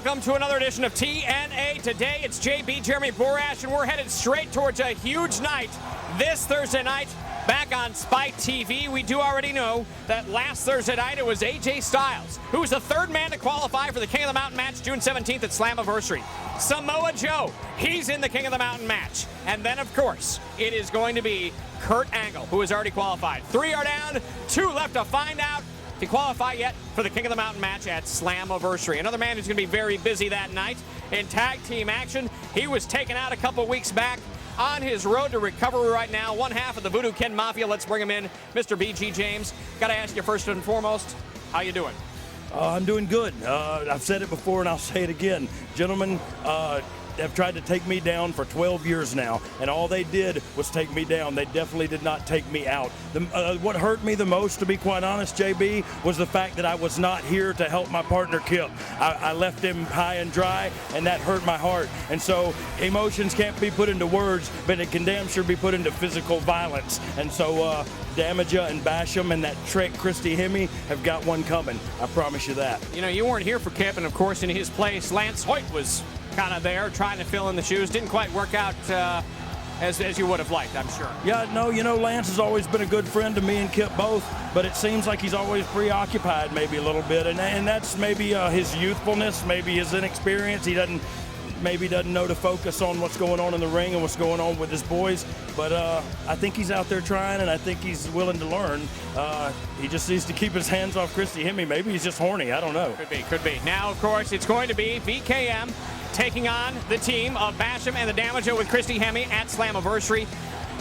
welcome to another edition of TNA. Today it's JB, Jeremy Borash, and we're headed straight towards a huge night this Thursday night back on Spike TV. We do already know that last Thursday night it was AJ Styles, who was the third man to qualify for the King of the Mountain match June 17th at Slammiversary. Samoa Joe, he's in the King of the Mountain match. And then, of course, it is going to be Kurt Angle, who has already qualified. 3 are down, 2 left to find out to qualify yet for the King of the Mountain match at Slammiversary. Another man who's going to be very busy that night in tag team action. He was taken out a couple weeks back, on his road to recovery right now. One half of the Voodoo Ken Mafia. Let's bring him in, Mr. BG James. Got to ask you first and foremost, how you doing? I'm doing good. I've said it before and I'll say it again. Gentlemen, have tried to take me down for 12 years now, and all they did was take me down. They definitely did not take me out. What hurt me the most, to be quite honest, JB, was the fact that I was not here to help my partner Kip. I left him high and dry, and that hurt my heart. And so emotions can't be put into words, but it can damn sure be put into physical violence. And so Damaja and Basham and that trick Christy Hemme have got one coming. I promise you that. You know, you weren't here for Kip, and of course in his place, Lance Hoyt was kind of there trying to fill in the shoes. Didn't quite work out as you would have liked, I'm sure. Yeah, no, you know, Lance has always been a good friend to me and Kip both, but it seems like he's always preoccupied maybe a little bit, and that's maybe his youthfulness, maybe his inexperience. He maybe doesn't know to focus on what's going on in the ring and what's going on with his boys, but I think he's out there trying, and I think he's willing to learn. He just needs to keep his hands off Christy Hemme. Maybe he's just horny, I don't know. Could be. Now, of course, it's going to be VKM taking on the team of Basham and the Damaja with Christy Hemme at Slammiversary.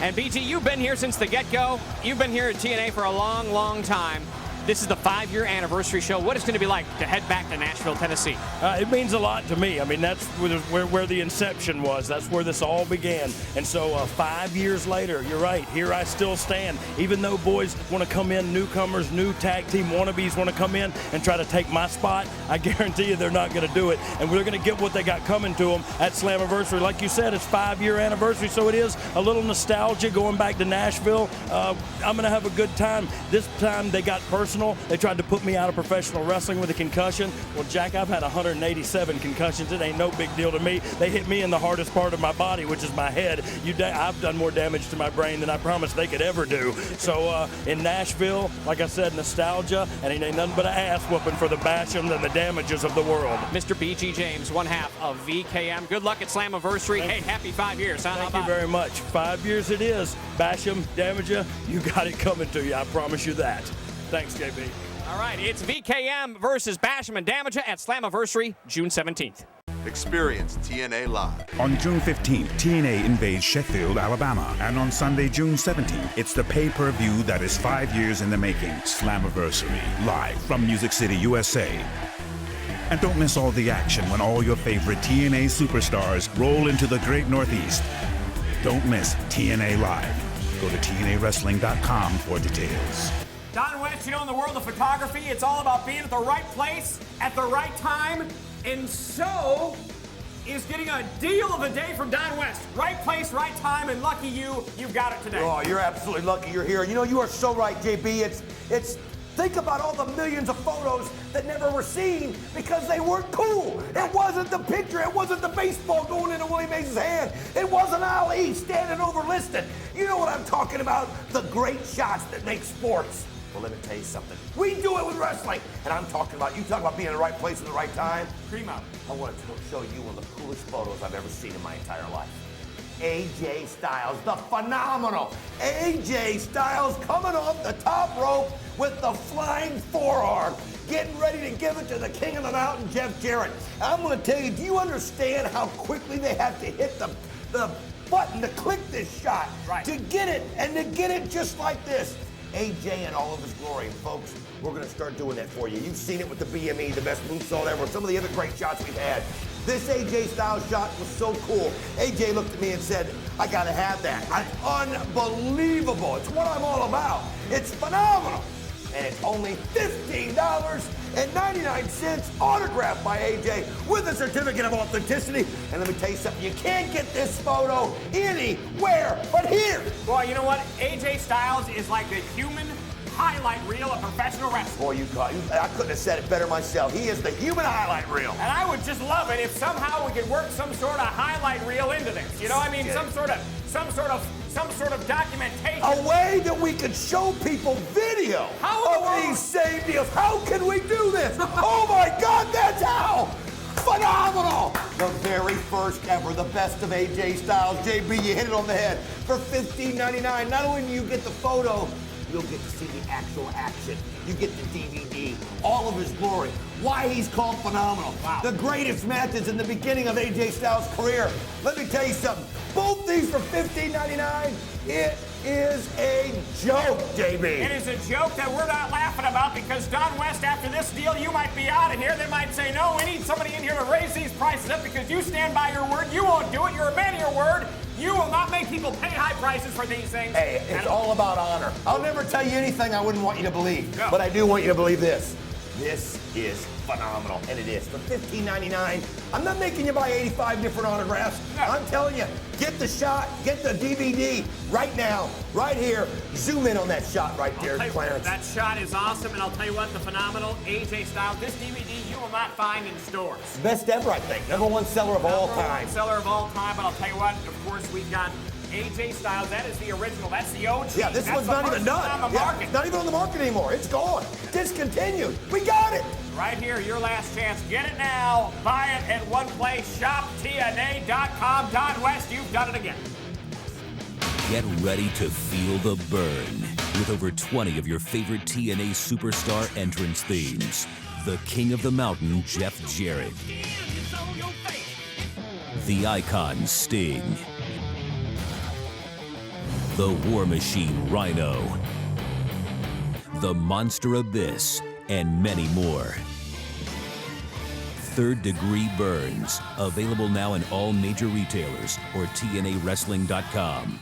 And BG, you've been here since the get-go. You've been here at TNA for a long, long time. This is the 5-year anniversary show. What is it going to be like to head back to Nashville, Tennessee? It means a lot to me. I mean, that's where the inception was. That's where this all began. And so 5 years later, you're right, here I still stand. Even though boys want to come in, newcomers, new tag team wannabes want to come in and try to take my spot, I guarantee you they're not going to do it. And we're going to get what they got coming to them at Slammiversary. Like you said, it's 5-year anniversary, so it is a little nostalgia going back to Nashville. I'm going to have a good time. This time they got personal. They tried to put me out of professional wrestling with a concussion. Well, Jack, I've had 187 concussions. It ain't no big deal to me. They hit me in the hardest part of my body, which is my head. I've done more damage to my brain than I promised they could ever do. So in Nashville, like I said, nostalgia, and it ain't nothing but an ass whooping for the Bashams and the Damages of the world. Mr. BG James, one half of VKM. Good luck at Slammiversary. Hey, happy 5 years. Thank you very much. 5 years it is. Basham, Damaja, you got it coming to you. I promise you that. Thanks, JB. All right, it's VKM versus Basham and Damaja at Slammiversary, June 17th. Experience TNA Live. On June 15th, TNA invades Sheffield, Alabama. And on Sunday, June 17th, it's the pay-per-view that is 5 years in the making. Slammiversary, live from Music City, USA. And don't miss all the action when all your favorite TNA superstars roll into the Great Northeast. Don't miss TNA Live. Go to TNAWrestling.com for details. Don West, you know, in the world of photography, it's all about being at the right place at the right time, and so is getting a deal of the day from Don West. Right place, right time, and lucky you've got it today. Oh, you're absolutely lucky you're here. You know, you are so right, JB. It's think about all the millions of photos that never were seen because they weren't cool. It wasn't the picture. It wasn't the baseball going into Willie Mays' hand. It wasn't Ali standing overlisted. You know what I'm talking about? The great shots that make sports. Well, let me tell you something. We do it with wrestling. And I'm talking about, you talk about being in the right place at the right time. Primo. I want to show you one of the coolest photos I've ever seen in my entire life. AJ Styles, the phenomenal AJ Styles coming off the top rope with the flying forearm, getting ready to give it to the King of the Mountain, Jeff Jarrett. I'm going to tell you, do you understand how quickly they have to hit the button to click this shot? Right. To get it, and to get it just like this. AJ in all of his glory. And folks, we're going to start doing that for you. You've seen it with the BME, the best moonsault ever, some of the other great shots we've had. This AJ Styles shot was so cool. AJ looked at me and said, I got to have that. It's unbelievable. It's what I'm all about. It's phenomenal. And it's only $15.99 autographed by AJ with a certificate of authenticity. And let me tell you something, you can't get this photo anywhere but here. Well, you know what? AJ Styles is like the human highlight reel of professional wrestling. Boy, I couldn't have said it better myself. He is the human highlight reel. And I would just love it if somehow we could work some sort of highlight reel into this. You know, I mean, some sort of documentation. A way that we could show people video of these same deals. How can we do this? Oh my God, that's how! Phenomenal! The very first ever, the best of AJ Styles. JB, you hit it on the head. For $15.99, not only do you get the photo, you'll get to see the actual action. You get the DVD, all of his glory. Why he's called phenomenal. Wow. The greatest matches in the beginning of AJ Styles' career. Let me tell you something. Both these for $15.99. It is a joke, JB. It is a joke that we're not laughing about because Don West, after this deal, you might be out of here. They might say, no, we need somebody in here to raise these prices up because you stand by your word. You won't do it. You're a man of your word. You will not make people pay high prices for these things. Hey, it's all about honor. I'll never tell you anything I wouldn't want you to believe. No. But I do want you to believe this. This is phenomenal, and it is. For $15.99, I'm not making you buy 85 different autographs. No. I'm telling you, get the shot, get the DVD right now, right here. Zoom in on that shot right there, Clarence. That shot is awesome, and I'll tell you what, the phenomenal AJ Styles, this DVD you will not find in stores. Best ever, I think. #1 seller of all time. #1 seller of all time, but I'll tell you what, of course, we've got AJ Styles, that is the original, that's the OG. Yeah, this one's not even done. On the market. It's not even on the market anymore. It's gone. Discontinued. We got it. Right here, your last chance. Get it now. Buy it at one place. ShopTNA.com. Don West, you've done it again. Get ready to feel the burn with over 20 of your favorite TNA superstar entrance themes. The King of the Mountain, Jeff Jarrett. The Icon, Sting. The War Machine, Rhino. The Monster Abyss, and many more. Third Degree Burns, available now in all major retailers or TNAWrestling.com.